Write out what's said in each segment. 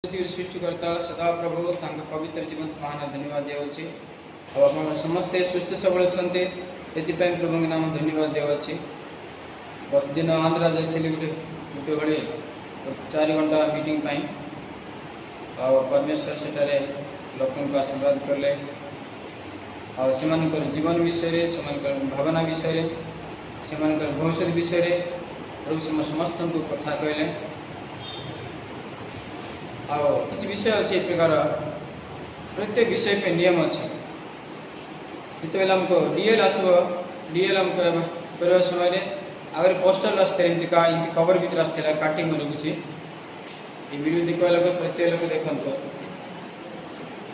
सृष्टिकर्ता सदा प्रभु तांका पवित्र जीवन महान धन्यवाद दियावछि। आप समस्ते सुस्थ सबल छन्ते एतिपय प्रभु के नाम धन्यवाद दियावछि। दिन आंध्रा जाइथिली गोटे बेले 4 घंटा मीटिंग पाई और परमेश्वर सेटारे लोकन को आशीर्वाद करले और सेमानकर जीवन विषय सेमानकर भावना विषय सेमानकर भविष्य विषय प्रभु समस्त को कथा कहले और किसी विषय अच्छे प्रकार प्रत्येक विषय पे नियम अच्छे जिते हमको डीएल आसो डीएल हमको करवा समय अगर पोस्टर रास्ते इमती कवर भी रास्ते काटिंग लगुच ये वीडियो देखा लोग प्रत्येक लोग देखते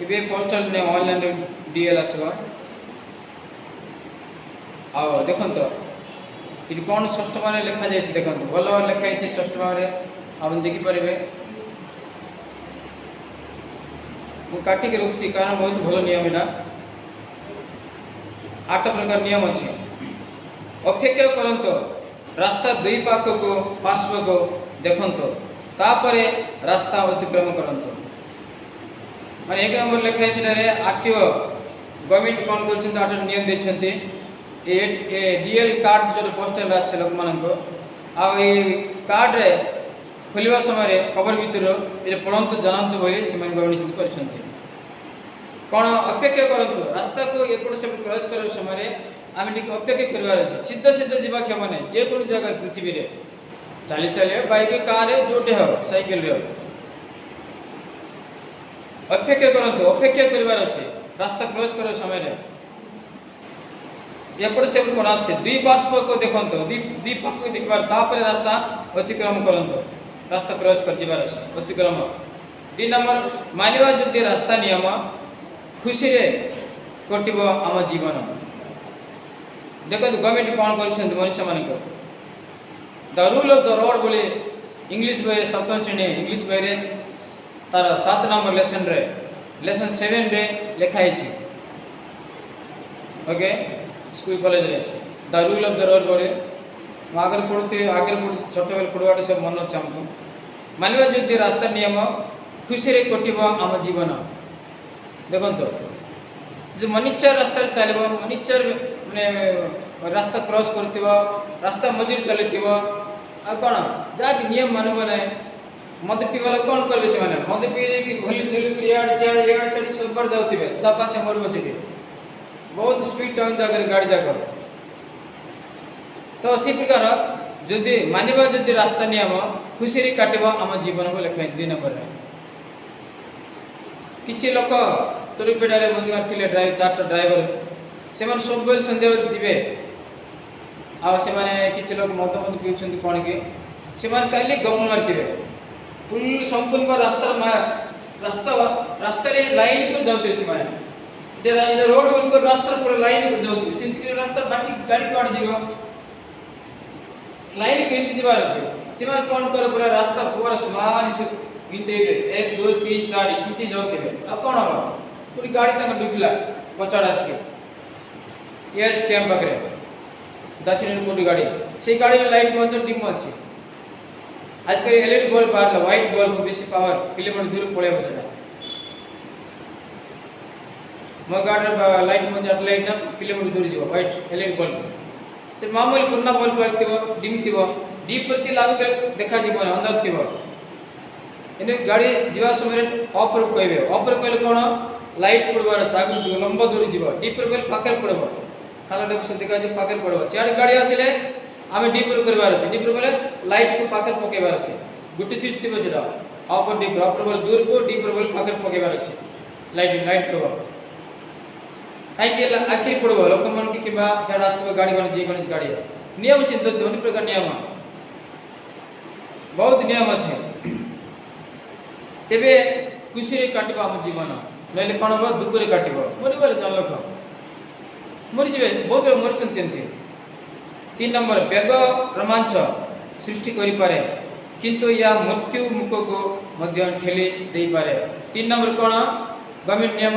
ये पोस्टर ने ऑनलाइन डीएल आसो आ देखत ये कौन षष्ठ मान लिखा जाए देखो भल लिखाई षष्ठ मान आप देखिपारे मुझे काटिक रखुची कारण बहुत भल नियम यहाँ 8 प्रकार नियम अच्छे। अपेक्षा करंत रास्ता दुई पाख को पार्श्व को देखंत तापरे रास्ता अतिक्रम करंत माने 1 नंबर लिखाई से आरटीओ गवर्नमेंट कौन कर 8 नियम देते डीएल कार्ड जो पोस्टल आसे लोक मानक आ कार्ड रे खोलिया समय कवर भितर ये पढ़ंतु जानतु बोली से गवर्नमेंट कर कौन अपेक्षा करूँ रास्ता को एपट से क्रॉस कर समय आम टे अपेक्षा करार अच्छे सीधा सीधा जावा क्षम ना जेको जगह पृथ्वी रे चली चलिए बाइक कार जोटे हो साइकिल अपेक्षा करूँ अपेक्षा करार अच्छे रास्ता क्रॉस कर समय एपट से कौन आसे दुई पार्श्व को देखते दुई पाख को देखबार तापर रास्ता अतिक्रम करंतु रास्ता क्रॉस कर जीवार अतिक्रम 2 नंबर मानिबा जदि रास्ता नियम खुशी रे कटिब आम जीवन देखो गवर्नमेंट कौन कर मनुष्य मान the rule of the road बोले इंग्लिश बही 7th श्रेणी इंग्लिश बही तार 7 नंबर लेसन 7 रे लिखाई ओके स्कूल कॉलेज रे the rule of the road बोले आगे पढ़ुते छोट बेल पढ़वाटे सब मन अच्छे आमको मानवा जदि रास्ता नियम खुशी रे कटिब आम जीवन देखो जो मनिचर रास्ता चलो मनिचर माने रास्ता क्रॉस कर रास्ता मझे चलती कौन जहाँ नियम मानव ना मद पीवा कौन करेंगे से मद पी घोली झुली इे सब बार जाऊे सफा से मर बस बहुत स्पीड टाउन जगह गाड़ी जाक तो से प्रकार जदि मानिबा जदि रास्ता नियम खुशी रे काटिब आम जीवन को लिखाई 2 नंबर किसी लोक तुरीपेटारे बंदी थे ड्राइवर 4टा ड्राइवर से सब बेल सन्ध्या थे किसी लोग मद मद पीछे कौन कि खाली गप मारे फुल संपूर्ण रास्ता रास्ता रास्ता लाइन कर जाते से रोड बोल रास्ता पूरा लाइन कर जाते रास्ता बाकी गाड़ी कौन जीव लाइन को इमती जीवार अच्छे से कौन कर पूरा रास्ता पूरा समान इनते 1 2 3 4 इमती जाते कौन हम पूरी गाड़ी तक डुबला पचाड़ आसके एयर स्टैम्प पाखे 10 मिनट कोटी गाड़ी से गाड़ी लाइट मत डिम अच्छे आजकल एलईडी बल्ब बाहर व्हाइट बल्ब बेसी पावर किलोमीटर दूर पड़े से मो गाड़ी लाइट मत लाइट किलोमीटर दूर जीव व्हाइट एलईडी बल्ब से मामूली पुनः बल्ब डिम थी डीप प्रति लागू देखा अंदर थी इन गाड़ी जीवा समय ऑफ कहे ऑफ कहले कौन लाइट पड़वार अच्छे आगे लंबा दूरी जीव डीप कहले पाखे पड़ब खाला डेपुसन देखा पाखे पड़ब सियाड़े गाड़ी आसिले आम डीप करार अच्छे डीप कहले लाइट को पाखे पकेबार अच्छे गोटे स्विच थी से ऑफ डीप ऑफ दूर को डीप पाखे पकेबार अच्छे लाइट लाइट पड़ब कहीं आखिरी पड़ब लोक मन कि सियाड़े आस गाड़ी मान जी कौन गाड़ी नियम चिंता अच्छे अनेक प्रकार नियम बहुत नियम अच्छे तेरे खुशी रे काटिब आम जीवन ना कौन हम दुख रे काटिब मरीगले जन लोक मरीजे बहुत मरीन सेमती 3 नंबर बेग रोमांच सृष्टि करें किंतु या मृत्यु मुख को ठेली दे पारे 3 नंबर कौन गवर्नमेंट नियम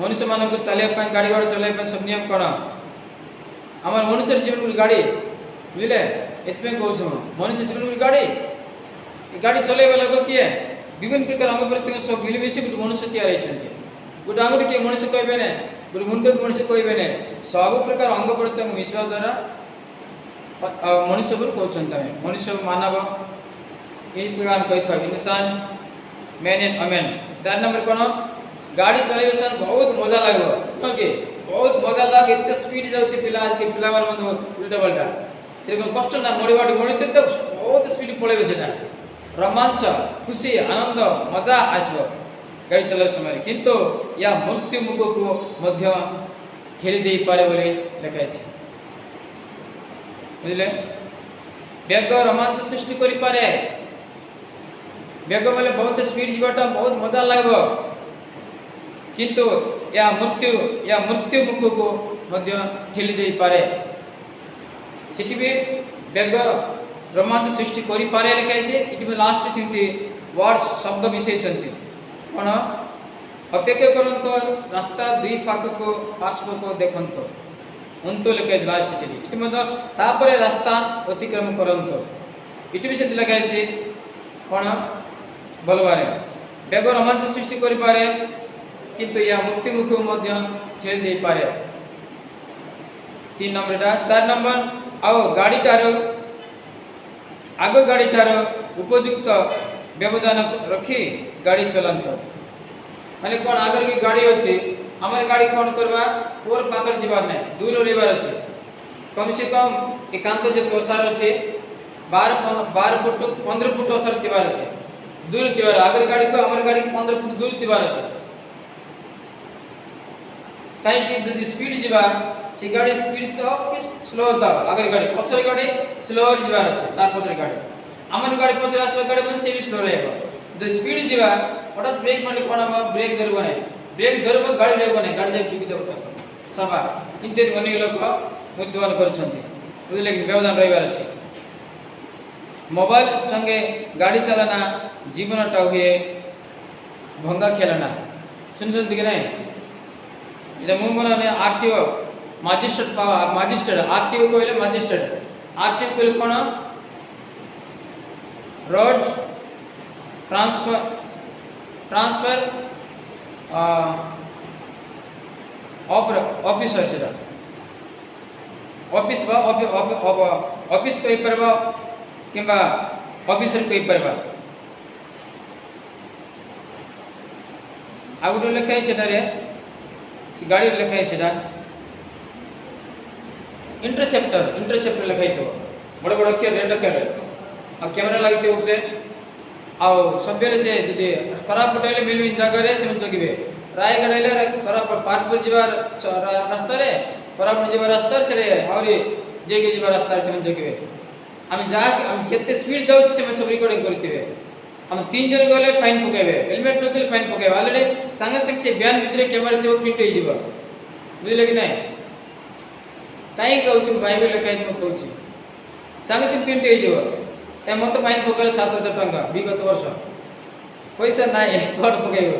मनुष्य मान को चलने गाड़ी घोड़ा चलने सब नियम कौन आम मनुष्य जीवन गाड़ी बुझे ये कहूँ मनुष्य जीवन गाड़ी चलैवा लोक किए विभिन्न प्रकार अंग प्रत्यंग सब मिलमिश गोटे मनुष्य तैयारी होती गोटे आंगुठी किए मनुष्य कहे ना गोटे मुंड मनुष्य कहे ना सब प्रकार अंग प्रत्यंग मिसवा द्वारा मनुष्य को कहते हैं मनुष्य मानव यही प्रकार कही था इंसान मैन एंड अमेन 4 नंबर कौन गाड़ी चलाइबे सन बहुत मजा लागो कि बहुत मजा लागे इतने स्पीड जाती पिला आज के पिला मन उल्टा पल्टा से कष्ट ना मोड़ी बाटी मोड़ी तो बहुत स्पीड पड़ेबे सेटा रोमांच खुशी आनंद मजा आसब गाड़ी चलाइबे समय किंतु या मृत्यु मुख को मध्य ठेली दे पारे बोले लिखाई है बुझले बेग रोमांच सृष्टि करि पारे बेग बोले बहुत स्पीड जीवाटा बहुत मजा लगब किंतु या मृत्यु मुख को मध्य ठेली दे पारे सेठी भी बेग रोमांच सृष्टि करि पारे लिखाई है इटी लास्ट सेमती वर्ड्स शब्द मिसई कौन अपेक्षा करंतो रास्ता दुई पार्श्व को देखंतो उनको लिखाई लास्ट चिठी इटी तापर रास्ता अतिक्रम करंतो इटी भी से लिखाई कौन बोलबारे बेग रोमांच सृष्टि करि पारे किंतु या मुक्ति मुख मध्य ठेली दे पारे 3 नंबर 4 नंबर आओ गाड़ी टार आग गाड़ी टार उपयुक्त व्यवधान रखी गाड़ी चलांत माने कौन आगर की गाड़ी अच्छी हमारे गाड़ी कौन करवा और पाकर जीवार नहीं दूर रहीबार अच्छे कम से कम एकांत जो ओसार अच्छे 12 फुट 15 फुट ओसार तीबार अच्छे दूर तीबार आगर गाड़ी को हमारे गाड़ी 15 फुट दूर तीबार अच्छे कहीं जो स्पीड जीवा से गाड़ी स्पीड तो स्लो था आगर गाड़ी पछर गाड़ी स्लो जीवार अच्छे तार पछर गाड़ी हमारे गाड़ी पछर आसवा गाड़ी मन से भी स्लो रहेगा जो स्पीड जीवा हठात ब्रेक मारले कौन हम ब्रेक धरब नहीं ब्रेक धरब गाड़ी रहब नहीं गाड़ी जाए बिकी देव सफा इतने अनेक लोक मृत्युबरण कर बुझे कि व्यवधान रहीबार अच्छे मोबाइल संगे गाड़ी चलाना जीवनटा हुए भंगा खेलना सुन कि नहीं इधर मुँह मन आरटीओ मजिस्ट्रेट आरटीओ कहले मजिस्ट्रेट आरटीओ कहले कौन रोड ट्रांसफर ऑफिसर से ऑफिस ऑफिस कही पार कि ऑफिसर कही पार आ गोटे लिखाई गाड़ी लिखाई इंटरसेप्टर लिखाई बड़ बड़ अक्षर रेड अक्षर आ कैमेरा लगी उपरे आउ सब से जी खराब पटे मिल जगह से जगिबे रायगढ़ खराब पार्कपुर जीवार रास्ता रे खराब जीवार रास्ता से आहरी जेके जीवार रास्ता से जगिबे आम जहाँ आम केते स्पीड जाऊँ से सब रिकॉर्डिंग करते आम 3 जन गले फाइन पकेबे हेलमेट नथिले फाइन पकेबे ऑलरेडी संगे संगे से ब्यान भितर कैमेरा देव प्रिंट हो जीव बुझले कि नहीं कहीं कहूँ भाई भी लिखाई मैं कहूँ संगे संगे प्रिंट हो जीव क्या मत फाइन पकड़े 7,000 टंका विगत वर्ष पैसा ना कौन पकेब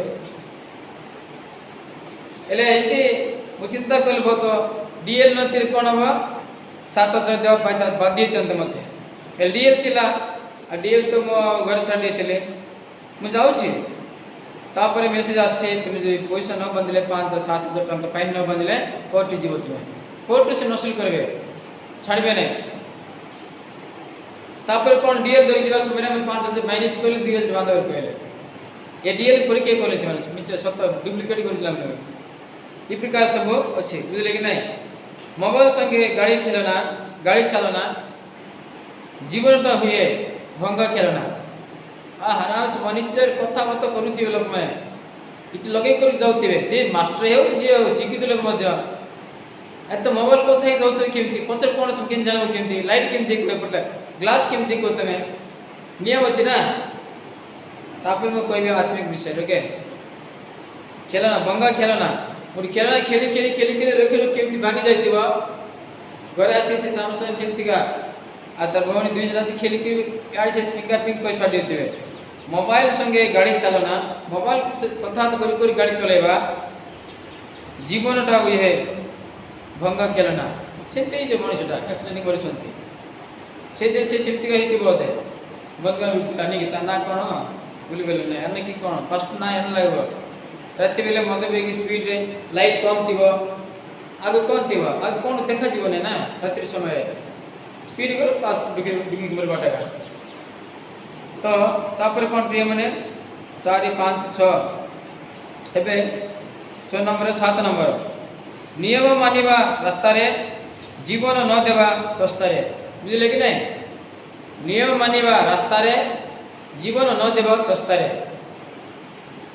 एले मु चिंता कल बहुत डीएल नथिले कौन हम 7,000 देवा बाध्य होते मत डीएल थिला डीएल तो मो घर छाड़ी थे मुझे जाऊँगी मेसेज आसे तुम जो पैसा न बंधले 5,000-7,000 टंका फाइन न बंधले कोर्ट जीव तुम कोर्ट से नसुल करेंगे छाड़बे नहीं तापर कौन डीएल धरी जावा समय में 5,000 माइनस कले 2,000 बांधव कहले ए डीएल परीक्षा कले से मिछ सत डुप्लिकेट करदिलाम ई प्रकार सब अच्छे बुझले कि नहीं मोबाइल संगे गाड़ी खेलना गाड़ी चलाना जीवनटा हुए भंगा खेलना आराम से फर्निचर कथा मत करुवे लोक मैंने इट लगे कर जाऊे से मास्टर हो जी हो शिक्षित लोक एत मोबाइल कथा ही जाऊे केमती पचर कौन तुम के जान केमती लाइट केमती पड़े ग्लास केमती को तुम नियम अच्छी ना तापर मैं कह आत्मिक विषय ओके खेलना भंगा खेलना गोटे खेलना खेली खेली खेली खेली रखी लोग केमती भागी जाइए घर आसी से सामने सेमती का आ तार भवनी 2 जन से खेली यार से फिंगर पिंक कोई छाड़ी देते मोबाइल संगे गाड़ी चलाना मोबाइल कथा तो करी गाड़ी चलेबा जीवनटा हुए भंगा खेलना सेमती जो मनुष्यटा एक्सीडेंट करछंती से देश से सेमती का हित बोधे बदगन पिलानी की ना कौन भूल गले ना यानी कि कौन फर्स्ट ना यान लगबो राति बेले मते बेगी स्पीड रे लाइट कम थिबो आगे कौन थिबो आगे कौन देखा जीवो ना रात्रि समय स्पीड गलो पास डिग्री डिग्री मोर बाटा तो तापर कौन प्रिय माने 4 5 6 एबे 6 नंबर 7 नंबर नियम मानिबा रास्ता रे जीवन न देवा सस्ता रे बुझले कि नहीं नियम मानिबा रास्ता रे जीवन न देवा सस्ता रे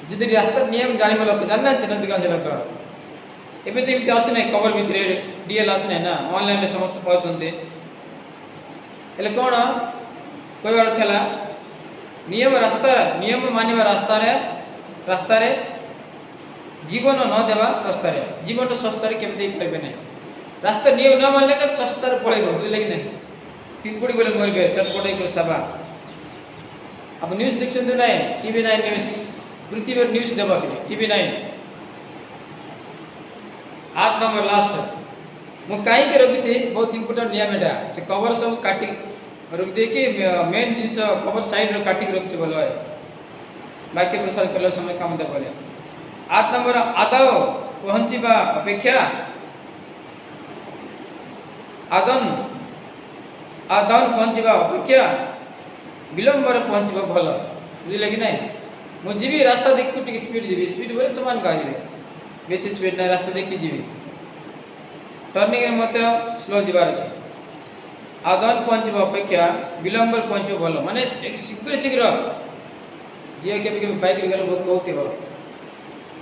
जदि रास्ता नियम जानिबा लोक जानना अधिकांश लोक एबे तो इमती आसने कवर भितरे डीएल आसने ना ऑनलाइन रे समस्त पाउचंते हेले कोन कहबार थला नियम मानिबा रास्ता रे जीवन न देवा सस्ता रे जीवन तो सस्ता रे केम दे पाइबे नहीं रास्ता नियम न मानले तो सस्ता रे पळेबो बुझले कि नहीं पिंपुड़ी बोले मरबे चटपटे कर सभा अब न्यूज देखछन नहीं टीवी 9 न्यूज पृथ्वी न्यूज देबा से टीवी 9 8 नंबर लास्ट मु काई के रखी छी बहुत इंपोर्टेंट नियम एटा से कवर सब काटी रख दे के मेन जिंस कवर साइड रो काटी रखी छी बोलो है बाकी प्रसार करले समय काम दे बोले 8 नंबर आदाव पहुंचीबा अपेक्षा आदान पहुंचीबा अपेक्षा विलंबर पहुंचीबा भल बुझले कि नहीं मु जीवी रास्ता देख टिक स्पीड बोले समान कहबे बेसी स्पीड ना रास्ता देख जीवी टर्निंग रे मते स्लो जीवार अछि आदान पहुंचीबा अपेक्षा विलंबर पहुंचो भल माने शीघ्र जे के बाइक रे गलो बहुत कहतिबो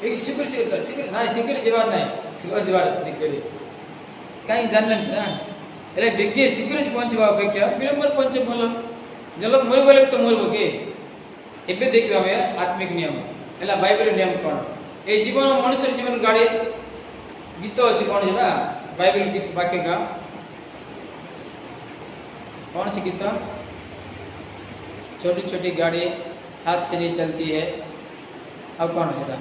एक शीघ्र जीवार नहीं स्लो जीवार अछि करी काई जानले ना एले बेगे शीघ्र पहुंचबा अपेक्षा विलंबर पहुंचे भल जल मर गले तो मरबो के एबे देखिबा हमें आत्मिक नियम एला बाइबल नियम कोन ए जीवन मनुष्य जीवन गाड़ी गीत अछि कोन है बाइबल गीत वाक्य का कौन सी गीत छोटी छोटी गाड़ी हाथ से नहीं चलती है अब कौन है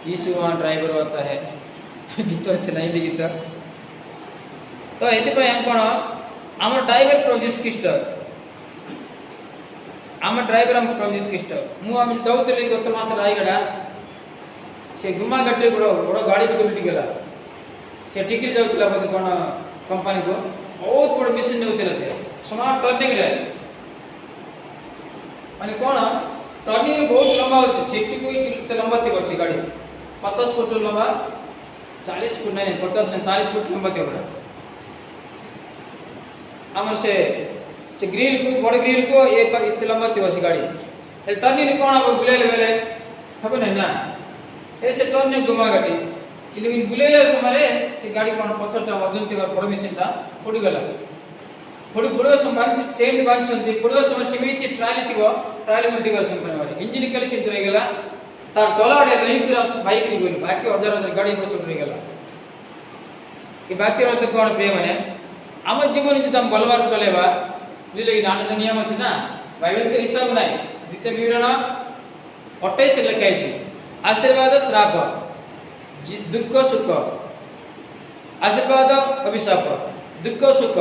यीशु वहाँ ड्राइवर होता है गीत अच्छे नहीं गीत तो ये हम कौन आम ड्राइवर प्रभु यीशु ख्रीस्ट आम ड्राइवर हम प्रभु यीशु ख्रीस्ट मुझे दौली गत मास रायगढ़ से गुमा गड्ढे बड़ गाड़ी को उल्टी गला से टिकरी जाऊला बोलते कौन कंपनी को बहुत बड़ मिशन नौला से स्मार्ट टर्निंग रे माने कौन टर्निंग बहुत लंबा अच्छे सेफ्टी को लंबा थी से गाड़ी 50 फुट लंबा 40 फुट नहीं 50 नहीं 40 फुट लंबा थी आमर से ग्रिल को बड़ ग्रिल को ये इतने लंबा थी से गाड़ी टर्निंग कौन हम बुलेले बेले हम नहीं ना से टर्निंग घुमा गाड़ी लेकिन बुलेले समय से गाड़ी कौन पछटा वजन थी बड़ मिशन था फुट गला फुट बुड़े समय चेन बांधछन्ती बुड़े समय सेमिति ट्राली थी ट्राली उल्टी गला समय मारे इंजिन कले से रह गला तार तलाडे नहीं फिर बाइक रे गली बाकी हजार हजार गाड़ी बस रह गला ये बाकी रहते कौन प्रिय माने आम जीवन जो हम बलवार चलेबा बुझले कि नाना नियम अछि ना बाइबल तो हिसाब नहीं द्वितीय विवरण 28 लिखा है आशीर्वाद श्राप दुख सुख आशीर्वाद अभिशाप दुख सुख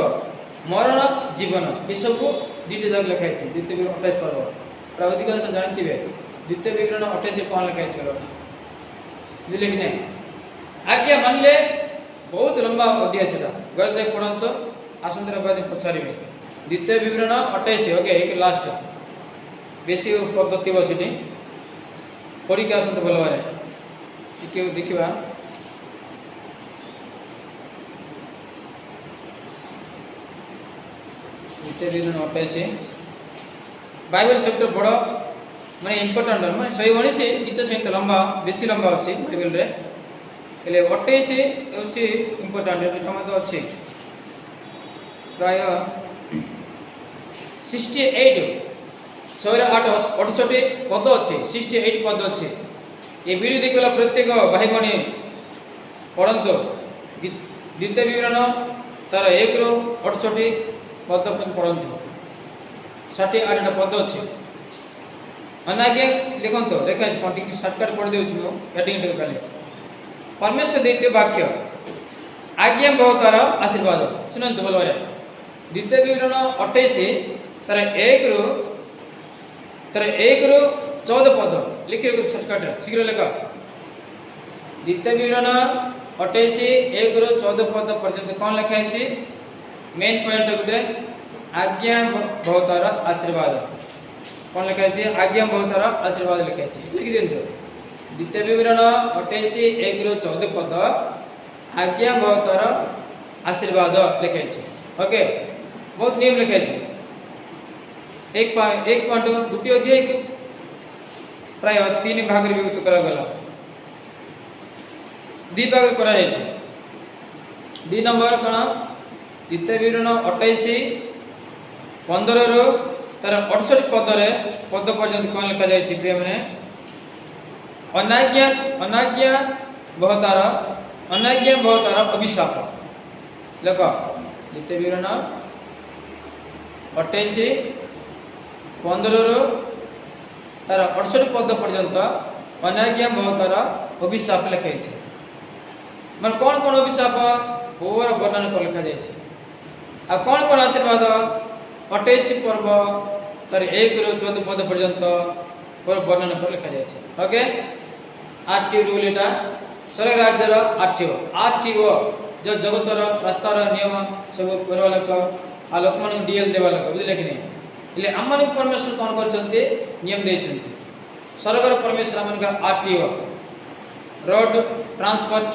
मरण जीवन ये सब द्वितीय जगह लिखा है द्वितीय विवरण 28 पर्व प्रावधिक जानते द्वितीय विवरण 28 कौन लिखा है बुझले कि नहीं आज्ञा मानले बहुत लंबा अध्याय से घर जाए पढ़त आसंतर बाद पचारे द्वितीय विवरण 28 ओके एक लास्ट बेसी पद्धति बसी पढ़ी के आसत भल भाव टी देखा द्वितीय विवरण 28 बाइबल सबसे बड़ माने इम्पोर्टाट मैं 119 गीत सहित लंबा बेसी लंबा अच्छी बाइबल रे हेले 28 हूँ इम्पोर्टाट तो अच्छे प्राय 68 168 पद अच्छे 68 पद अच्छे ये वीडियो देखला प्रत्येक भाई भाई पढ़त द्वितीय विवरण तार 1 ରୁ 68 पद पढ़त 68 पद अच्छे अनागे लिखत देखा टी सर्टकट पढ़ दूसरी हेडिंग कले परमेश्वर दैत्य वाक्य आज्ञा बहुतार आशीर्वाद शुणु बोल द्वितीय विवरण 28 तार 1 ରୁ तर 1 रु 14 पद लिखि शॉर्टकट शीघ्र लेख द्वितीय विवरण 28 1 रु 14 पद पर्यंत कौन लिखा है मेन पॉइंट गोटे आज्ञा बहुतार आशीर्वाद कौन लिखा है आज्ञा बहुतार आशीर्वाद लिखा है लिखि दिंतु द्वितीय विवरण 28 1 रु 14 पद आज्ञा बहुतार आशीर्वाद लिखा है ओके बहुत नियम लिखा है एक पॉइंट गोटे अध्याय को प्राय 3 भाग विभक्त करा गला 2 भाग करा जाय छै 2 नंबर कौन द्वितीय विवरण 28 15 रु तार 68 पद पर्यंत कौन लिखा जाय छै प्रिय माने अनाज्ञा बहुतार अभिशाप लेख द्वितीय विवरण 28 15 रु तार 68 पद पर्यंत अनाज्ञा बहुतार अभिशाप लिखाई है मैं कौन कौन अभिशाप पूरा वर्णन कर लिखा जाए आ कौन कौन आशीर्वाद 28 पर्व तार 1 रु 14 पद पर्यंत पूरा वर्णन कर लिखा जाए ओके आरटीओ रूल एटा स्वर्ग राज्यर आरटीओ जो जगतर रास्तार नियम सब करवा लोक आ लोक मान डीएल देवा लोक बुझे कि नहीं इले आम मान परमेश्वर कौन कर नियम देते स्वर्गर परमेश्वर आम आरटीओ रोड ट्रांसपोर्ट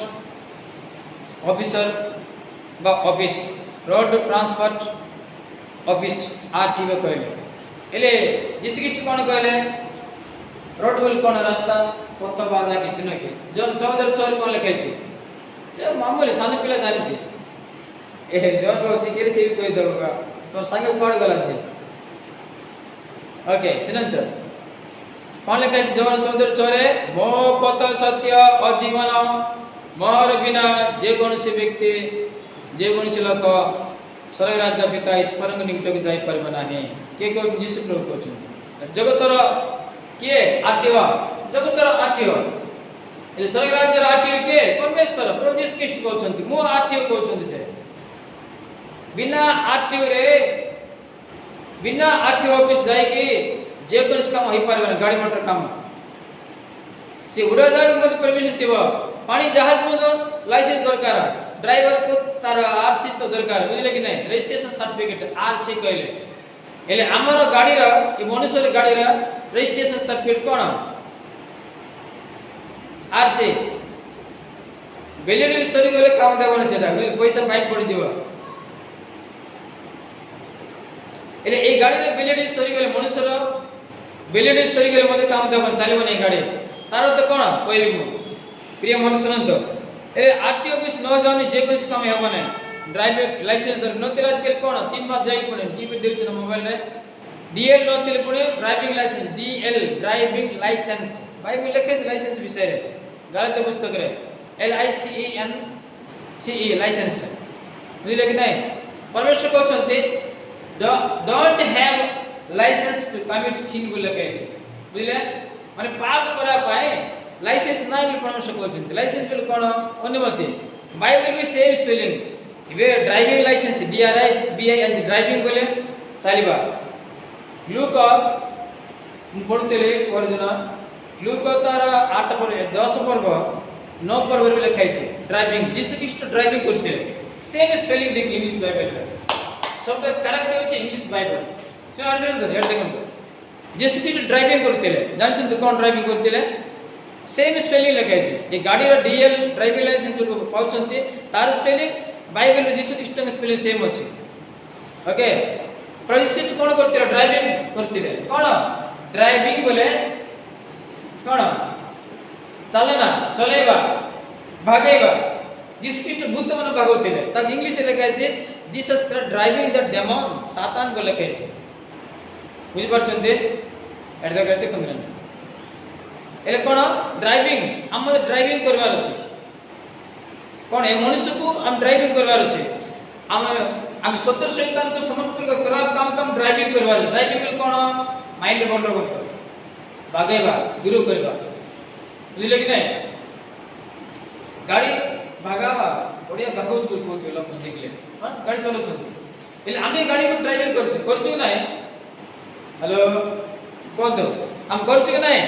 ऑफिसर बा office road transport office RTO कहले इले जीसु ख्रीष्ट कौन कहले रोड बोल कौन रास्ता पथ बाधा किसी न कि जन 14 कौन लिखाई ये मामूली साने पिला जानी छे ए जो को सिकेर से भी कोई देगा तो संग पड़ गला छे ओके सुनंत कौन लिखा है जवन 14 मो पथ सत्य अजीवन मोर बिना जे कौन से व्यक्ति जे कौन से लोक स्वर्ग राज्य पिता ईश्वर निकट को जाई परबे नाही के को यीशु प्रभु कहछन जगतर के आरटीओ जगतर आरटीओ ए स्वर्ग राज्य आरटीओ के परमेश्वर प्रभु यीशु ख्रीष्ट कहछन मो आरटीओ कहछन से बिना आरटीओ ऑफिस जाई कि जे कोन काम होई परबे गाड़ी मोटर काम से उड़ाजाहाज मत परमिशन देबो पानी जहाज मत लाइसेंस दरकार ड्राइवर को तार आरसी तो दरकार बुझले कि नहीं रजिस्ट्रेशन सर्टिफिकेट आरसी कहले एले हमर गाड़ी रा ई मनुष्य गाड़ी रा रजिस्ट्रेशन सर्टिफिकेट कोन आरसी वैलिडिटी सरी गले काम देबन सेटा पैसा फाइन पड़ दिबो एले ए गाड़ी रे वैलिडिटी सरी गले मनुष्य वैलिडिटी सरी गले मते काम देबन चलिबो नै गाड़ी तार तो कोन कहबी मु प्रिय मन सुनंत ए आरटी ऑफिस न जाने जे कुछ काम हेबो नै ड्राइविंग लाइसेंस दर नतिराज के कोन 3 मास जाई पड़े टीवी देछ न मोबाइल रे डीएल नतिल पड़े driving licence DL driving licence बाइबल लिखे लाइसेंस विषय रे गलत पुस्तक रे LICENCE लाइसेंस बुझले कि नहीं परमेश्वर कहते don't have licence to commit sin बोले कहे बुझले माने पाप करा पाए लाइसेंस ना भी परमेश्वर कहते लाइसेंस बोले कोन अनुमति बाइबल भी सेम स्पेलिंग इबे driving licence DRI BING driving बोले चलिबा लूक पढ़ुतले परदिन लूक तार 8 पर 10 पर्व 9 पर्व रे लिखाई छै ड्राइविंग जीसु ख्रीष्ट ड्राइविंग करते सेम स्पेलिंग देख इंग्लिश बाइबल रे सब करेक्ट होचे इंग्लिश बाइबल तो अर्जुन तो हेड देखो जीसु ख्रीष्ट ड्राइविंग करते जानछन तो कोन ड्राइविंग करते सेम स्पेलिंग लिखाई छै ये गाड़ी रो डीएल ड्राइविंग लाइसेंस जो पाउछन्ते तार स्पेलिंग बाइबल रे जीसु ख्रीष्ट के स्पेलिंग सेम अछि ओके प्रशिक्षित कोन करते ड्राइविंग करते कोन ड्राइविंग बोले कोन चलना चलेबा भागेबा जीसु ख्रीष्ट बुद्ध मन भागोते तक इंग्लिश रे लिखा छै Jesus Christ driving the demon Satan को लिखा छै बुझ परछन्ते एडा करते 15 एले कोन ड्राइविंग हम ड्राइविंग करबार अछि कोन ए मनुष्य को हम ड्राइविंग करबार अछि हम सत्य शैतान को समस्त को खराब काम ड्राइविंग करबार ड्राइविंग कोन माइंड बंद करतो भागेबा गुरु करबा बुझले कि नहीं गाड़ी भागावा ओडिया भागौच को कहते लोग देखले हां गाड़ी चलाउछ एले आमे गाड़ी को ड्राइविंग करछु नाही हेलो कहतु आम करुचु कि नाई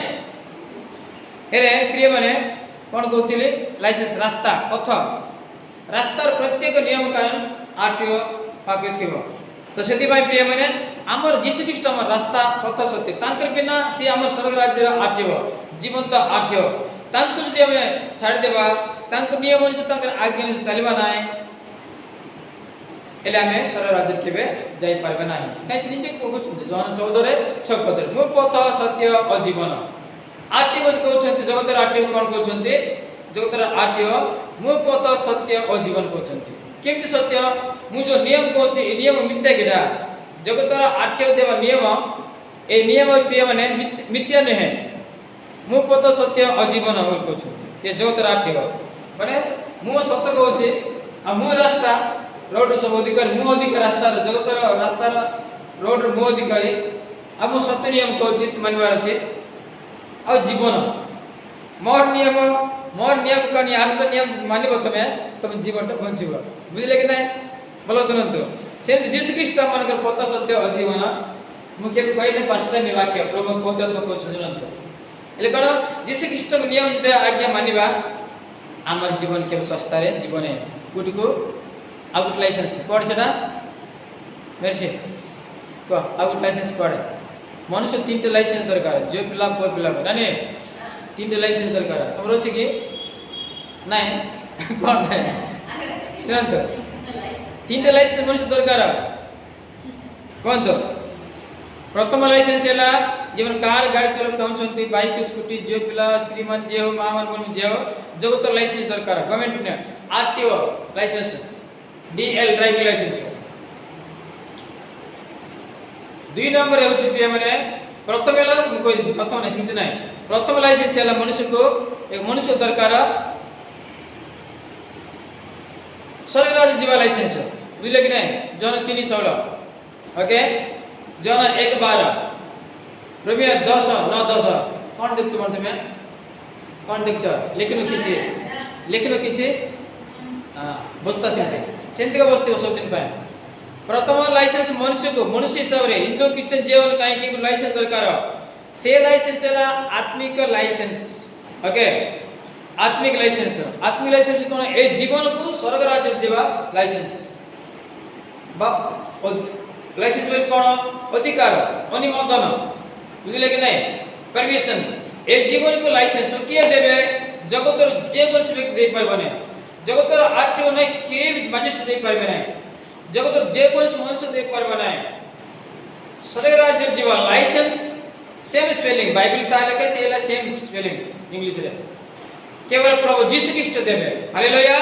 हेरे प्रिय मैंने कौन कहते लाइसेंस रास्ता पथ रास्तार प्रत्येक नियम कानून आरटीओ पाखे थी तो से प्रिय मैंने आमर जीशु ख्रीष्ट आम रास्ता पथ सत्य तांकर बिना सी आम स्वर्ग राज्य आरटीओ जीवंत आरटीओ तांको जदि आम छाड़देवा नियम अनुसार आज्ञा अनुसार चलवा ना एले आम स्वर्ग राज्य केवे जाई पारबे नाही कहीं निजे कहउछन्ति जोहान 14:6 पदरे मु पथ सत्य और जीवन आरटीओ कहउछन्ति जगतर आरटीओ कोन कहउछन्ति जगतर आरटीओ मु पथ सत्य और जीवन कहउछन्ति केमति सत्य मु जो नियम कहउछि ए नियम मिथ्या गिरा जगतर आरटीओ देवा नियम ए नियम प्रिय माने मिथ्या नहे मु पथ सत्य और जीवन बोल कहउछन्ति ये जगतर आरटीओ माने मु सत्य कहउछि आ मु रास्ता रोड सब अधिकारी मु अधिकार रास्ता जगतर रास्तार रोड मु अधिकारी आ मु सत्य नियम कहउछि मानबार अछि आ जीवन मोर नियम कनी आठ नियम मानिब तुम जीवन बंचिब बुझले कि नहीं बोलो सुनंतु से जीसु ख्रीष्ट मानकर पथ सत्य और जीवन मु केबे कहले पांच टाइम वाक्य प्रभु पौत्रात्मा को सुनंतु एले कोन जीसु ख्रीष्ट नियम जदि आज्ञा मानिबा आमर जीवन के सस्ता रे जीवन है कुटी को आउट लाइसेंस कोड सेटा मेरसे को आउट लाइसेंस कोड मनुष्य तीनटा लाइसेंस दरकार जो पिला पुओ पिला नानी तीनटा लाइसेंस दरकार तमरो अछि कि नाही कोन नाही सुनंतु तीनटा लाइसेंस मनुष्य दरकार कोन तो प्रथम लाइसेंस है जीवन कार गाड़ी चलाव चाहते बाइक स्कूटी जो पिला श्रीमान जे हो माँ मन जे हो जगत लाइसेंस दरकार गवर्नमेंट ने RTO licence DL driving licence दुई नंबर है प्रिय मैंने प्रथम नहीं प्रथम लाइसेंस है मनुष्य को एक मनुष्य दरकार स्वर्ग राज्य जीवा लाइसेंस बुझले कि नहीं जन 3:16 ओके जन 1:12 रोमियो 10:9-10 कौन देख तुम कौन देख लिखन किसी बस्ता सेमती का बस्ते सब दिन पाए प्रथम लाइसेंस मनुष्य हिसाब से हिंदू क्रिश्चियन जीवन कहीं लाइसेंस दरकार से लाइसेंस है आत्मिक लाइसेंस ओके आत्मिक लाइसेंस कौन ए जीवन को स्वर्ग राज्य देवा लाइसेंस लाइसेंस बोल कौन अधिकार अनुमोदन बुझले कि नहीं परमिशन ए जीवन को लाइसेंस किए देवे जगतर जे कोन व्यक्ति दे पारबे नहीं जगतर आरटीओ नहीं के मजिस्ट्रेट दे पारबे नहीं जगतर जे कोन मनुष्य दे पारबे नहीं स्वर्ग राज्य जीवा लाइसेंस सेम स्पेलिंग बाइबल ताले के सेला सेम स्पेलिंग इंग्लिश रे केवल प्रभु जीसु ख्रीष्ट देबे हालेलुया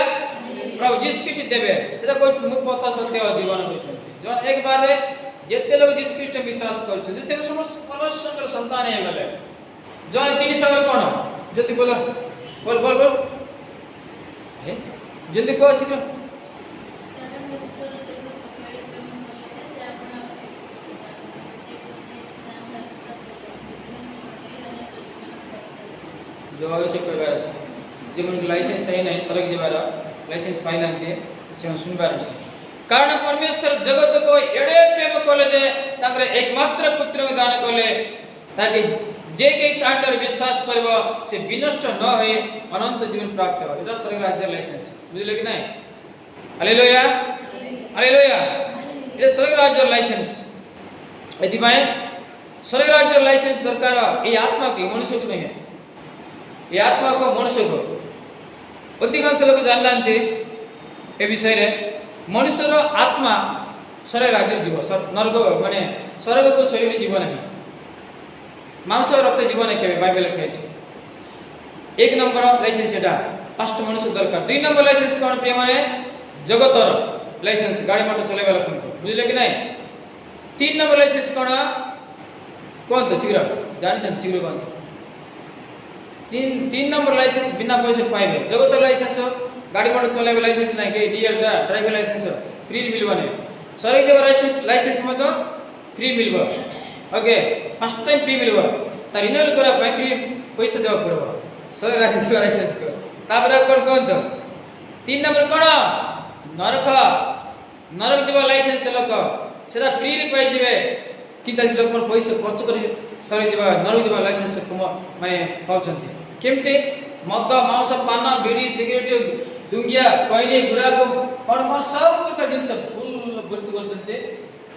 प्रभु जीसु ख्रीष्ट देबे सेटा कोच मु पथ सत्य और जीवन होछंती जन एक बार रे जेते लोग जीसु ख्रीष्ट विश्वास करछंती से समस्त परमेश्वर संतान हे गले जन 3 सवाल कोन जल्दी बोलो बोल ए जल्दी कहो शीघ्र जो से कहबार अछि जीवन लाइसेंस सही नहीं सड़क जीवार लाइसेंस पाई नांती से सुनबार अछि कारण परमेश्वर जगत को एडे प्रेम कले जे ताकर एकमात्र पुत्र को दान कले ताकि जे के तांडर विश्वास करबो से विनष्ट न होय अनंत जीवन प्राप्त हो एटा स्वर्ग राज्य लाइसेंस बुझले कि नहीं हालेलुया हालेलुया ये स्वर्ग राज्य लाइसेंस यदि मैं स्वर्ग राज्य लाइसेंस दरकार ये आत्मा की मनुष्य को नहीं है ये आत्मा को मनुष्य को अधिकांश लोग जानते ए विषय रे मनुष्यर आत्मा स्वर्ग राज्य जीव नरक माने स्वर्ग को शरीर जीवन है मांस रक्त जीवन है बाइबल लिखे एक नंबर लाइसेंस एटा फर्स्ट मनुष्य दरकार 2 नंबर लाइसेंस कौन प्रिय माने जगतर लाइसेंस गाड़ी मोटर चलाइबा लोक बुझले कि नहीं 3 नंबर लाइसेंस कौन तो शीघ्र जानि शीघ्र कौन तीन नंबर लाइसेंस बिना पैसे पाइबे जगतर लाइसेंस गाड़ी मोटर चलाइबा लाइसेंस नहीं के डीएल ड्राइविंग लाइसेंस फ्री मिलबने सरी जब लाइसेंस मतो फ्री मिलबो ओके फर्स्ट टाइम फ्री मिलबो त रिन्यूअल करा पाए फ्री पैसा देबा पड़बो सरी लाइसेंस को तापर कौन तो 3 नंबर कोन नरक जब लाइसेंस लोक सेदा फ्री रे पाइ जेबे किंतु लोक पैसा खर्च करे सरी जावा नरक जावा लाइसेंस माने पाउछन्ती केमते मद मांस पान बीड़ी सिगरेट दुंगिया कोइनी गुड़ा को कौन सब प्रकार जिनस फुल भर्ती करछन्ते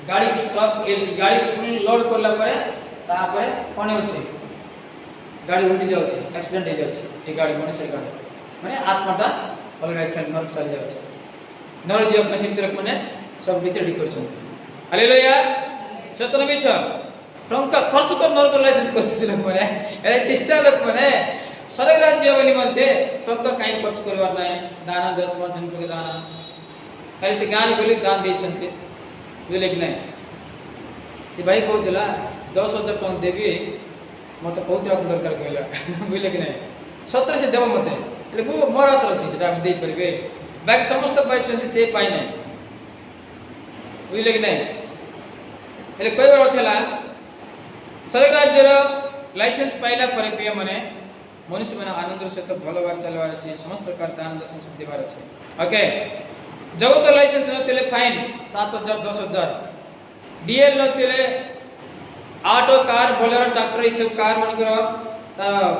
गाड़ी स्टॉक गाड़ी फुल लोड करला परे तापरे कोन होछि गाड़ी उल्टी जाउछि एक्सीडेंट हो जाउछि ए गाड़ी मनुष्य गाड़ी माने आत्माटा अलगा इच्छा नरक चली जाउछि नरक जीव नसीब तरफ माने सब किछ रेडी करछन्ते हालेलुया सतन बिछ टंका खर्च कर नरक लाइसेंस करछि लोक माने ए तिष्ठा लोक माने स्वर्ग राज्य बोली मनते टंका काई खर्च करवार नै दान 10% के दान खाली से गानी बोली दान देछन्ते बुझले कि नै से भाई कहउतला 10,000 टंका देबी मते पवित्र आत्मा दरकार कहला बुझले कि नै 17 से देव मते એટલે હું મોર હાથ રચી છે આપણે દેઈ પરિવે બાકી સમસ્ત પાઈଛନ୍ତି ସେ પાઈ নাই ବୁଝିଲେ କି নাই એટલે કોઈ વાર થેલા સ્વર્ગ રાજ્યର લાઇસેન્સ પાଇଲା ପରେ પ્રિય મને મનુષ્ય મને આનંદର સહિત ଭଲ વાર ચાલવાર છે ସମସ୍ତ પ્રકાર દાન દશમ सब देवार છે ओके जगत लाइसेंस नथिले फाइन 7,000 10,000 डीएल नथिले ऑटो कार बोलेरो ट्रैक्टर ई सब कार मन करो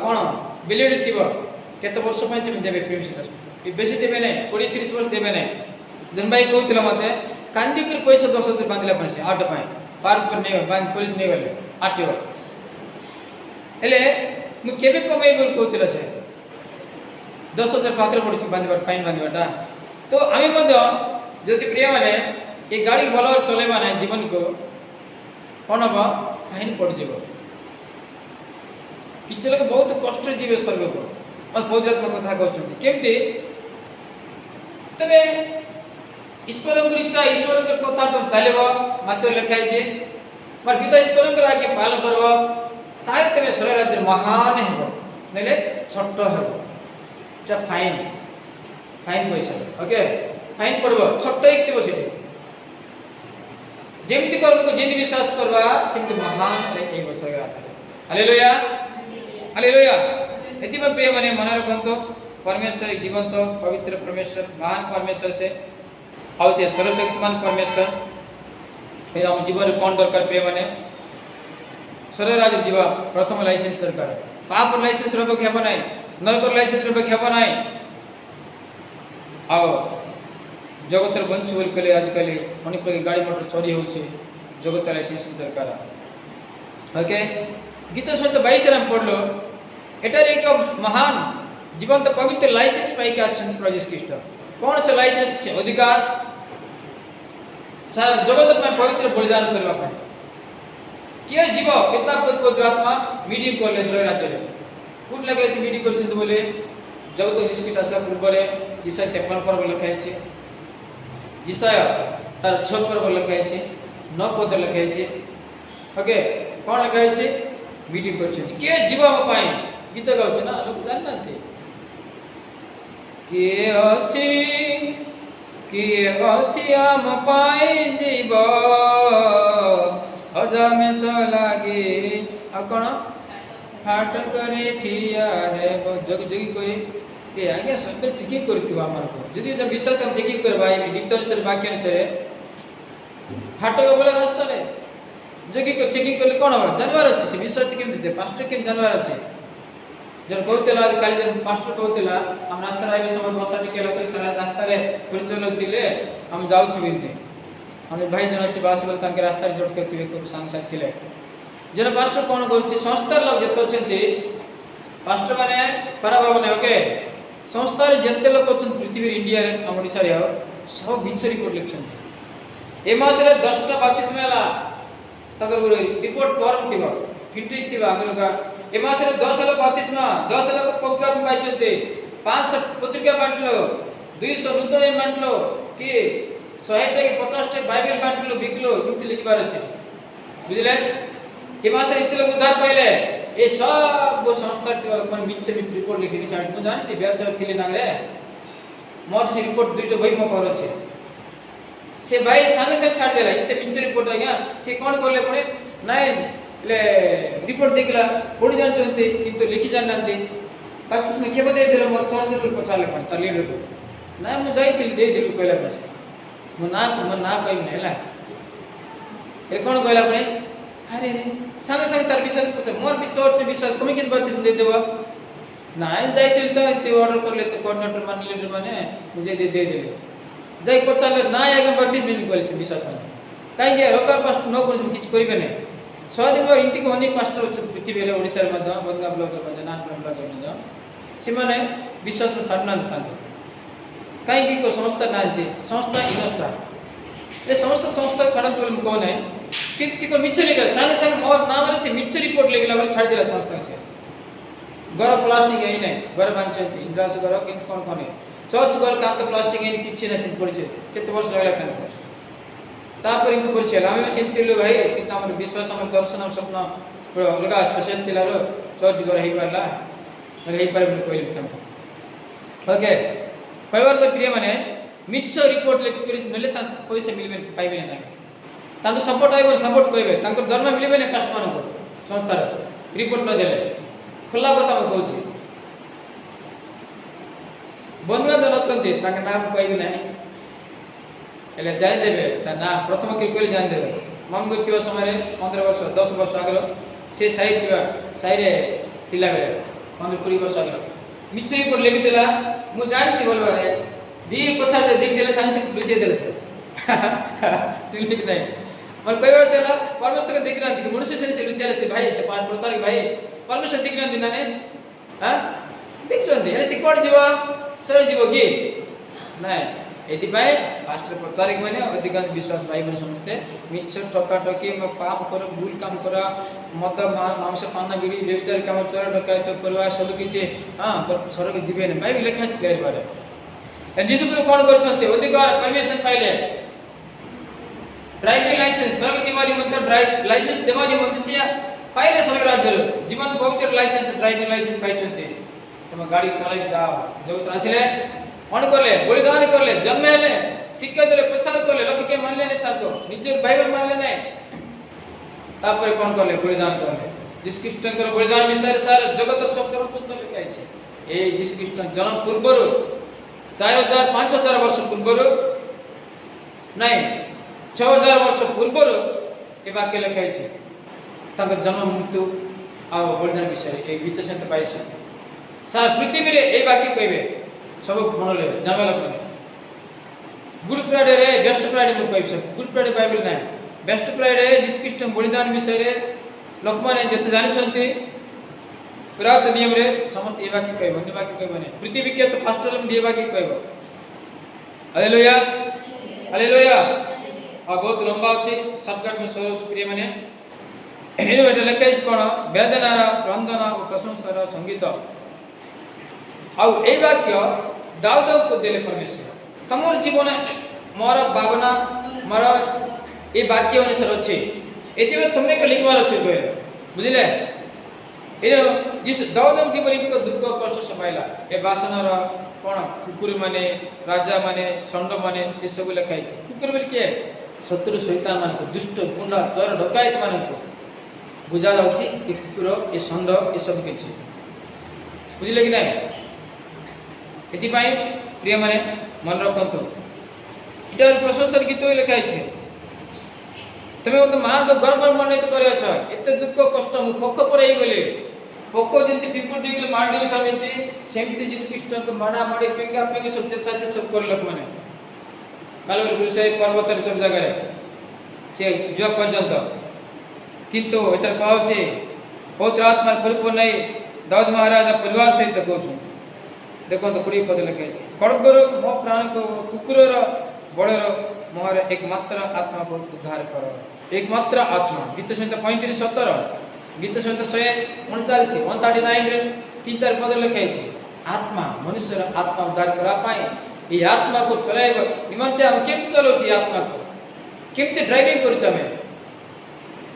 कोन बिलिड थिबो केते वर्ष पय देबे पीएमसी बेसी देबे नै 20 30 वर्ष देबे नै जन भाई कहउतला मते कांदी कर पैसा 10,000 बांधला पड़े ऑटो पाए पार्क पर नै बांध पुलिस नै गले आरटीओ हेले मु केबे कमाई बोल कहउतला से 10,000 पाकर पड़छ बांधबा फाइन बांधबाटा तो आमी मध्य जदि प्रिय माने ए गाड़ी भलर चलेबा नै जीवन को कोन बा फाइन पड़ जेबो किछ लोग बहुत कष्ट जीवे स्वर्ग को और पवित्रात्मा कथा कहउछन्ती केमती तबे ईश्वरक इच्छा ईश्वरक कथा तो चलेबो मात्र लिखाय छै पर पिता ईश्वरक आज्ञा पालन करबो तारे तबे स्वर्ग राज्य महान हेबो नले छोट हेबो এটা फाइन फाइन पैसा ओके फाइन पड़बो छोट एक थिबो सेठी जेमति कर्म को जेनि विश्वास करबा सेमति महान एक स्वर्ग राज्य हालेलुया हालेलुया यदि प्रिय माने मन रखंतो परमेश्वर एक जीवंत पवित्र परमेश्वर महान परमेश्वर से और से सर्वशक्तिमान परमेश्वर फिर हम जीवन कौन दरकार प्रिय माने स्वर्ग राज्य जीवा प्रथम लाइसेंस दरकार पाप लाइसेंस रबो के बनाय नरक लाइसेंस रबो के बनाय आओ जगतर बंचु बोल कले आजकल अनेक प्रकार गाड़ी मोटर चोरी होছে जगत लाइसेंस दरकार ओके गीता सहित 22 राम पढ़लो एटार एक महान जीवंत पवित्र लाइसेंस पाई के आछन प्रभु यीशु ख्रीष्ट कौन से लाइसेंस से अधिकार जगत में पवित्र बलिदान करबा पाए किए जीव पिता पुत्र पवित्र आत्मा मीटिंग करले स्वर्ग राज्य कोन लगे से मीटिंग करछन बोले जगत यीशु ख्रीष्ट आसला पूर्व रे ईसा 53 पर लिखाय छै ईसा तार 6 पर लिखाय छै 9 पद लिखाय छै ओके कौन लिखाय छै मीटिंग करछन के जीव पाए गीत गाउछ ना लोग जान नाते के अछि आम पाए जीव अजामे स लागे आ कोन फाट करे ठिया है जग जगी करे ए आगे सब चेकिंग करथिबा हमर को जदी जब विश्वास हम चेकिंग करबा ए गीत अनुसार वाक्य अनुसार फाट को बोला रास्ता रे जगी को चेकिंग करले कोन हो जानवर अछि से विश्वास केम दिसे पास्टर केम जानवर अछि जन कहतेला काली जन पास्टर कहतेला हम रास्ता रे आइबे समय बसा टिकेला तो सारा रास्ता रे परिचय लोग दिले हम जाउथिबिनते हम भाई जन अछि बास बोल तांके रास्ता रे जोड करथिबे को संग साथ थिले जन पास्टर कोन करछि संस्था लोग जतो छथि पास्टर माने खराब होने ओके संस्था रे जते लोग छथि पृथ्वी इंडिया रे हम ओडिसा रे सब बिचरी कोड लिखछथि ए मास रे 10 टा बातिस मेला तगर रिपोर्ट फॉर्म थिबो फिटी थिबा अगलगा ए मास रे 10 लोग बातिस ना 10 लोग पवित्र आत्मा पाइछथि 500 पत्रिका बांटलो 200 नूतन बांटलो कि 100 टे 50 टे बाइबल बांटलो बिकलो इति लिखबार अछि बुझले ए मास रे इति लोग उद्धार पाइले ए सब वो संस्था थिबा लोग मन मिछ रिपोर्ट लिखि के छाड़ मु जानि छी व्यवसाय थिले नागरे मोर से रिपोर्ट दुइटा बही म पर अछि से भाई संगे से छाड़ देला इते मिछ रिपोर्ट आ गया से कोन करले पड़े नाइ ले रिपोर्ट देखला पढि जान चंती किंतु लिखि जान नांती बाकी में के बदे देला मोर छोरा जरूर पछाले पण त लीडर को ना मु जाई तिल दे दिल कहला पछे मु ना कहि नेला ए कोन कहला पड़े अरे रे सागे सागे तार विश्वास पछे मोर भी चर्च विश्वास तुम किन बत्तीस दे देबो नाय जाइतिल तो एते ऑर्डर कर लेते कोऑर्डिनेटर मान लीडर माने मुझे दे देले जाई पचाले नाय आगे बत्तीस दिन कोले विश्वास माने काई जे लोकल पास्ट नो कोन किछ करिबे नै 100 दिन मोर इंटिक होनी पास्टर पृथ्वी रे ओडिसा रे मध्य बंगा ब्लॉक रे मध्य नान ब्लॉक रे मध्य सिमाने विश्वास में छाड़ना तांको काई की को संस्था नांती संस्था इनस्था ए समस्त संस्था छाड़न तो कोन है किसी को मिछ नहीं कर साने संग मोर नाम रे से मिछ रिपोर्ट लेगला बोले छाड़ दिला संस्था से घर प्लास्टिक है नहीं घर बांचती इंद्रास घर किंत कोन कोन चर्च घर का तो प्लास्टिक है किछि ना सिन पड़े केते वर्ष लागला कान तापर इंत परिचय आमे सेमति लो भाई किंत हमर विश्वास हमर दर्शन हम स्वप्न अलगा स्पेशल तिलारो चर्च घर हेई परला हेई पर कोइल थांको ओके कयवर तो प्रिय माने मिछ रिपोर्ट लेख करी नले ता पैसा मिलबे पाइबे ना तांको सपोर्ट आइबो सपोर्ट कहबे तांको दरमा मिलबे ना कास्ट मान को संस्थार रिपोर्ट न देले खुला बता मैं कहूँ बंधुबांधव अच्छे नाम कह ना हेल्ले जानीदेवे ता ना प्रथम किल कहले जानीदेवे मम गुर्त समय 15 वर्ष 10 वर्ष आगे से साई थिला बेले 15-20 वर्ष आगे मिछ रिपोर्ट लेखी मु जानी बोल दी पछा दिख देले साइंस लुचे देले से सुनिक नहीं मन कई बार देला परमेश्वर के देखना मनुष्य से लुचे से भाई से पांच प्रसार भाई परमेश्वर देखना दिन ने हां देखजंदी हेले सिकोड जीवा सर जीवो की नहीं एति भाई पास्टर प्रचारक माने अधिकांश विश्वास भाई माने समझते मिछ ठका ठकी म पाप कर भूल काम कर मद मांस पान बिड़ी व्यभिचार काम चोर डकैत करवा सब किछि हां स्वर्ग जीवे ने भाई लिखा है क्लियर बारे एंड जीसस कोन करछन्ते अधिकार परमिशन पाइले ड्राइविंग लाइसेंस स्वर्ग जीवानी मंत्र ड्राइव लाइसेंस देवानी मंत्र से पाइले स्वर्ग राज्य जीवन पवित्र लाइसेंस ड्राइविंग लाइसेंस पाइछन्ते तुम गाड़ी चलाई जाओ जो आसिले मन करले बलिदान करले जन्म हेले शिक्षा देले प्रचार करले लोक के मानले ने ताको निजे बाइबल मानले नै तापर कोन करले बलिदान करले जिस कृष्णकर बलिदान विषय सार जगत शब्द पुस्तक लिखाइ छै ए जिस कृष्ण जन्म पूर्वरु 4000 5000 वर्ष पूर्वरु नै 6000 वर्ष पूर्वरु ए वाक्य लिखाइ छै ताकर जन्म मृत्यु आ बलिदान विषय ए गीत संत पाइछ सार पृथ्वी रे ए वाक्य कहबे सब मनले जामेला कोने गुड फ्राइडे रे बेस्ट फ्राइडे मु कहबे गुड फ्राइडे बाइबल नै बेस्ट फ्राइडे जिस कृष्ण बलिदान विषय रे लोक माने जते जानि छथि पुरात नियम रे समस्त ए वाक्य कहबे अन्य वाक्य कहबे नै पृथ्वी के तो फास्टर में दे वाक्य कहबे हालेलुया हालेलुया आ बहुत लंबा अछि शॉर्टकट में सोच प्रिय माने एनो एटा लेखाइ कोन वेदनार क्रंदन और प्रशंसार संगीत आ ए वाक्य दाऊद को देले परमेश्वर तमोर जीवन मोर भावना मोर ए वाक्य अनुसार अछि एतिबे तुमे को लिखवार अछि कहले बुझिले ए जिस दाऊद जीवन को दुख कष्ट सपाइला ए वासनार कोन कुकुर माने राजा माने षंड माने ए सब लिखाइ छै कुकुर बोल के शत्रु शैतान मान को दुष्ट गुंडा चोर डकैत मान को बुझा जाउछि ए कुकुर ए षंड ए सब किछि बुझिले कि नहीं एति पाई प्रिय माने मन रखंतो इटार प्रशंसर गीत लिखाइ छै तमे तो मां को गर्व मनित करे छ एते दुख कष्ट मु पोक पर ही गले पोक जंती पिंपुर दिगले मार देबे समिति सेमति जिस कृष्ण को माना माडी पेंगा पेंगे सब चेचा से सब कर लोक माने कालवर गुरुसाई पर्वत रे सब जगह रे से जो पर्यंत किंतु एटा कहौ छै पवित्र आत्मा परिपूर्ण नै दाऊद महाराज परिवार सहित कहउछन देखो तो 20 पद लिखे छै खड़गर मो प्राण को कुकुरर बड़र मोहर एकमात्र आत्मा को उद्धार कर एकमात्र आत्मा गीत संहिता 35-17 गीत संहिता 139 रे 3-4 पद लिखे छै आत्मा मनुष्य आत्मा उद्धार करा पाए ये आत्मा को चलाइब निमंते हम केमति चलो छी आत्मा को केमति ड्राइविंग करू छ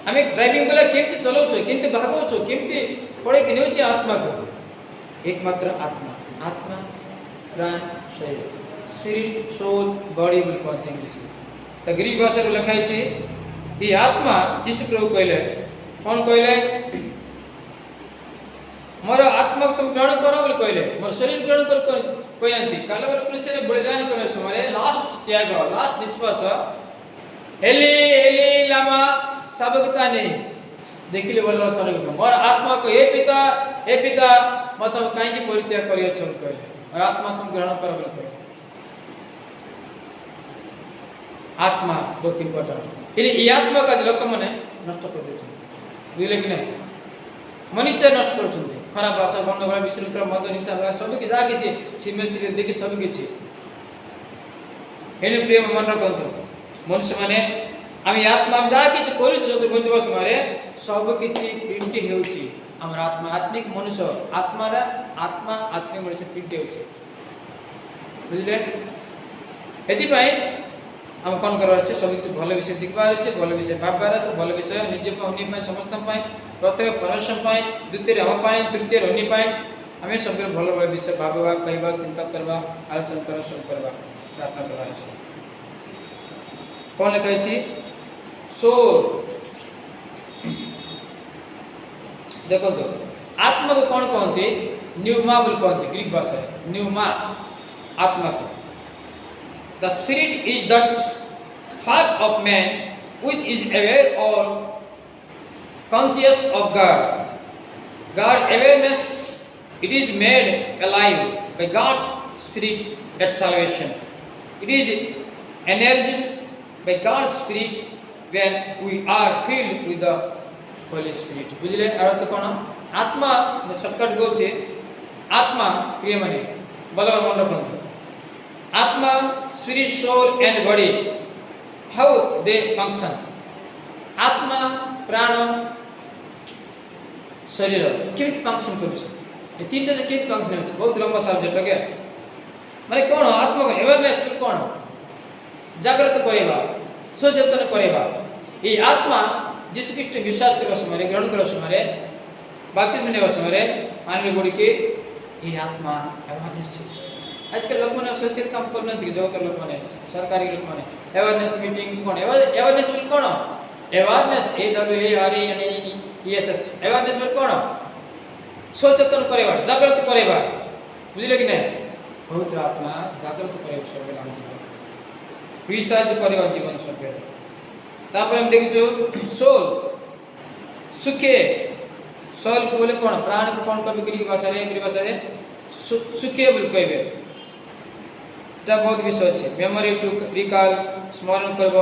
हमें ड्राइविंग वाला केमति चलो छ केमति भागो छ केमति पड़े के नेउ छी आत्मा को एकमात्र आत्मा आत्मा प्राण शरीर स्पिरिट सोल बॉडी विल कहते हैं इंग्लिश में तो ग्रीक भाषा रे लिखाइ छै ई आत्मा यीशु प्रभु कहले कौन कहले मोर आत्मा तुम ग्रहण करो बोल कहले मोर शरीर ग्रहण कर कहनती कालवर कृष्ण ने बलिदान करे समय लास्ट त्याग लास्ट निश्वास एली एली लामा सबक्तानी देखिले बोल स्वर्ग मोर आत्मा को हे पिता मत कहीं परित्याग कर कहले और आत्मा तुम ग्रहण कर बोले कहले आत्मा बहुत इंपोर्टेंट ये आत्मा का लोक मैंने नष्ट कर देते बुझे कि नहीं मनुष्य नष्ट कर खराब भाषा गंडगोल विशृंखला मद निशा सब कि जहाँ कि सीमेश्री देखी सब कि प्रिय मन रखु मनुष्य मैंने आम आत्मा जहाँ कि कर बचवा समय सबकि प्रिंट होमर आत्मा आत्मिक मनुष्य आत्मार आत्मा आत्मिक मनुष्य प्रिंट हो बुझे ये आम कौन करार अच्छे सब किसी भल विषय देखबार अच्छे भल विषय भाबार अच्छे भल विषय निज अन्य समस्त प्रथम परमेश्वर द्वितीय आम तृतीय अन्य आम सब भल भल विषय भाबा कहवा चिंता करवा आलोचना कर सब करवा प्रार्थना करवार अच्छे कौन लिखाई सोल देखो आत्मा को कौन कहते न्यूमा बोल कहते ग्रीक भाषा न्यूमा आत्मा को The spirit is that part of man which is aware or conscious of God. God awareness, it is made alive by God's spirit at salvation. It is energized by God's spirit when we are filled with the Holy Spirit. बुझले अर्थ कौन आत्मा shortcut गो से आत्मा प्रिय माने बल मन रखते आत्मा spirit soul and body how they function आत्मा प्राण शरीर केमिति फंक्शन करुछ ए तीनटा जे केमिति फंक्शन होछ बहुत लंबा सब्जेक्ट के माने कोन आत्मा को अवेयरनेस कोन जागृत करेबा सचेतन करेबा ये आत्मा जिस ख्रीष्ट विश्वास करबा समय ग्रहण करबा समय बपतिस्म लेबा समय मानव बॉडी के ये आत्मा अवेयरनेस आजकल लोक मैंने सोशल काम करना जो लोक मैंने सरकारी लोक मैंने अवेयरनेस मीटिंग कौन अवेयरनेस बिल कौन अवेयरनेस AWARNESS अवेयरनेस बिल कौन सचेतन करेबा जागृत करेबा बुझले कि नहीं बहुत आत्मा जागृत करेबा सब नाम जीवन रिचार्ज करेबा जीवन सब तापर हम देखियो सोल सुखे सोल को बोले कौन प्राण को कौन कभी ग्रीक भाषा रे सुखे बोल कहबे बहुत विषय अच्छे मेमोरी टू रिकॉल स्मरण करब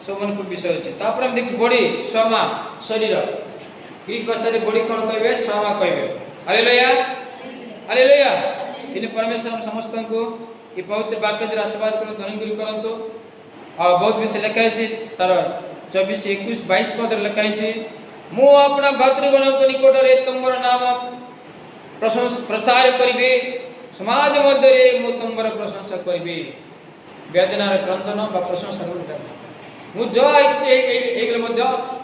सब विषय अच्छे तापर हम देखिए बॉडी समा शरीर ग्रीक भाषा रे बॉडी कौन कहबे समा कहबे हालेलुया हालेलुया इन परमेश्वर हम समस्त को ये पवित्र वाक्य द्वारा आशीर्वाद करो धन्यवाद करंतु और बहुत विषय लिखा है तार 24 21 22 पद लिखा है मु अपना भातृगण को निकट रे तुमर नाम प्रचार करिबे समाज मध्य मु तुमर प्रशंसा करी वेदनार क्रंदन बा प्रशंसा मुझे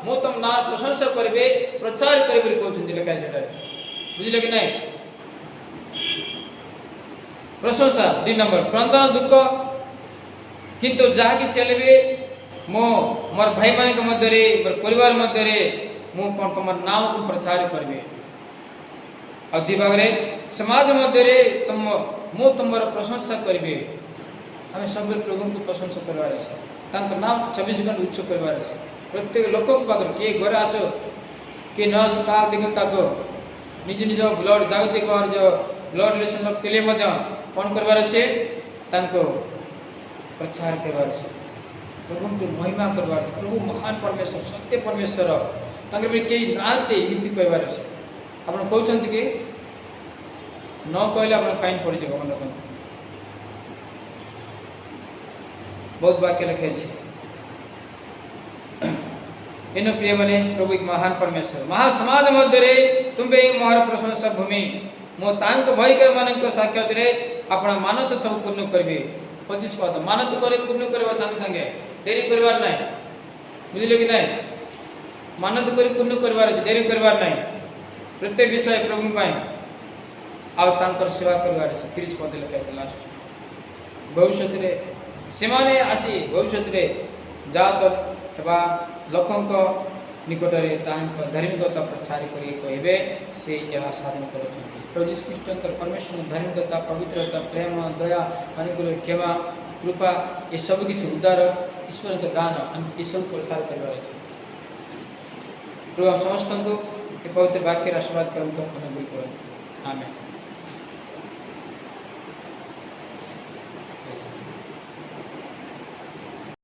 मु तुम ना प्रशंसा करी प्रचार करी कहते लिखा है बुझे कि नहीं प्रशंसा 2 नंबर क्रंदन दुख किंतु जहाँकि चलबे मो मोर भाई मान मध्य मोर परिवार मध्य मु कौन तुम नाम को प्रचार करी और दिभागे समाज मध्य तुम मु तुम प्रशंसा करी आम सब प्रभु को प्रशंसा करवार है नाम 24 घंटा उच्च करवार है प्रत्येक लोक पाखे किए घर आस किए न आस क्या देख निज निज ब्लड जागतिक जो ब्लड रिलेशन तेले कौन करवार अच्छे प्रचार करवार है प्रभु को महिमा करवार है प्रभु महान परमेश्वर सत्य परमेश्वर कई नाते एमती कहबार अच्छे आप कहते कि न कहले आप फाइन पड़ जाए मन रखते बहुत वाक्य लिखे इन प्रिय मैंने प्रभु एक महान परमेश्वर महासमाज मध्य तुम्हें महार प्रशंसा भूमि मो भयकर मान साक्षात अपना मानत सब पूर्ण करेंगे 25 पद मानत कर पूर्ण करवा संगे संगे डेरी करवार ना बुझे कि नहीं मानत कर पूर्ण करवार डेरी करवार ना प्रत्येक विषय प्रभु आर सेवा करवार 30 पद लिखा है लास्ट भविष्य से आसी भविष्य जात एवं लोक निकट में धार्मिकता प्रचार करेंगे से यह साधन कर प्रभु यीशु ख्रीष्ट परमेश्वर धार्मिकता पवित्रता प्रेम दया अनुग्रह क्षमा कृपा ये सब किसी उद्धार ईश्वर का दान ये सब प्रचार करवार प्रभु हम समस्त को पवित्र वाक्य आशीर्वाद करंतु अनुग्रह करंतु आमेन।